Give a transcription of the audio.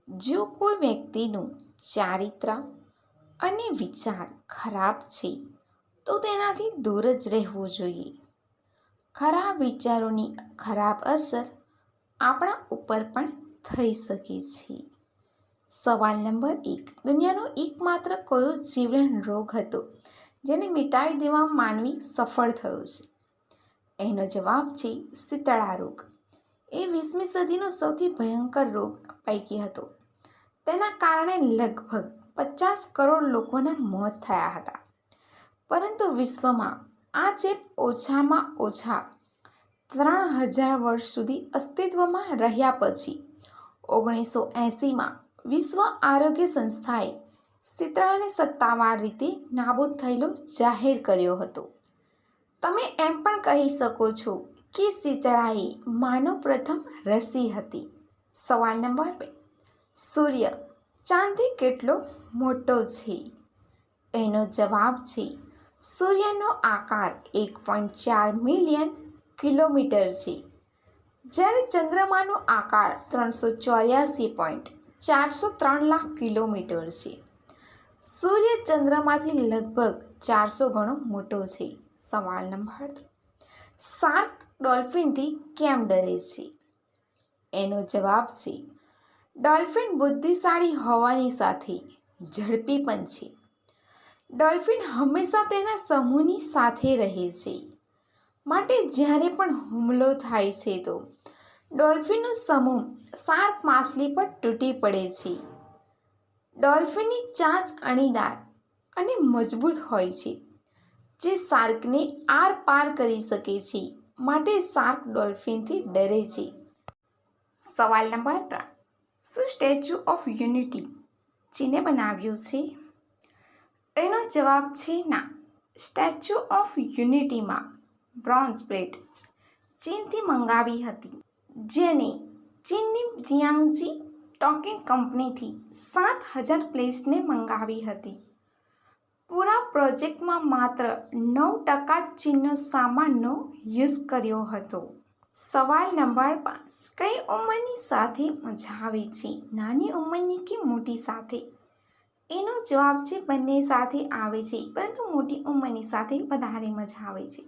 જો કોઈ વ્યક્તિનું ચારિત્ર અને વિચાર ખરાબ છે તો તેનાથી દૂર જ રહેવું જોઈએ. ખરાબ વિચારોની ખરાબ અસર આપણા ઉપર પણ થઈ શકે છે. સવાલ નંબર 1. દુનિયાનો એકમાત્ર કયો જીવલેણ રોગ હતો જેને મિટાવી દેવામાં માનવી સફળ થયો છે? એનો જવાબ છે શીતળા રોગ. એ 20મી સદીનો સૌથી ભયંકર રોગ પૈકી હતો. તેના કારણે લગભગ 50 કરોડ લોકોના મોત થયા હતા. પરંતુ વિશ્વમાં આ ચેપ ઓછામાં ઓછા 3000 વર્ષ સુધી અસ્તિત્વમાં રહ્યા પછી 1980માં વિશ્વ આરોગ્ય સંસ્થાએ શીતળાને સત્તાવાર રીતે નાબૂદ થયેલો જાહેર કર્યો હતો. તમે એમ પણ કહી શકો છો કે શીતળા એ માનવ પ્રથમ રસી હતી. સવાલ નંબર 2. સૂર્ય ચાંદથી કેટલો મોટો છે? એનો જવાબ છે સૂર્યનો આકાર 1.4 મિલિયન કિલોમીટર છે, જ્યારે ચંદ્રમાનો આકાર 384.403 લાખ કિલોમીટર છે. સૂર્ય ચંદ્રમાંથી લગભગ 400 ગણો મોટો છે. સવાલ નંબર 3. શાર્ક ડોલ્ફિનથી કેમ ડરે છે? એનો જવાબ છે ડોલ્ફિન બુદ્ધિશાળી હોવાની સાથે ઝડપી પણ છે. ડોલ્ફિન હંમેશા તેના સમૂહની સાથે રહે છે, માટે જ્યારે પણ હુમલો થાય છે તો ડોલ્ફિનનો સમૂહ શાર્ક માછલી પર તૂટી પડે છે. ડોલ્ફિનની ચાંચ અણીદાર અને મજબૂત હોય છે, જે શાર્કને આરપાર કરી શકે છે, માટે શાર્ક ડોલ્ફિનથી ડરે છે. સવાલ નંબર 3. શું સ્ટેચ્યુ ઓફ યુનિટી ચીને બનાવ્યું છે? એનો જવાબ છે ના. સ્ટેચ્યુ ઓફ યુનિટીમાં બ્રોન્ઝ પ્લેટ ચીનથી મંગાવી હતી, જેને ચીનની જિયાંગજી ટોકિંગ કંપનીથી 7000 પ્લેટ્સને મંગાવી હતી. પૂરા પ્રોજેક્ટમાં માત્ર 9% ચીનનો સામાનનો યુઝ કર્યો હતો. સવાલ નંબર 5. કઈ ઉંમરની સાથે મજા આવે છે, નાની ઉંમરની કે મોટી સાથે? એનો જવાબ છે બંને સાથે આવે છે, પરંતુ મોટી ઉંમરની સાથે વધારે મજા આવે છે.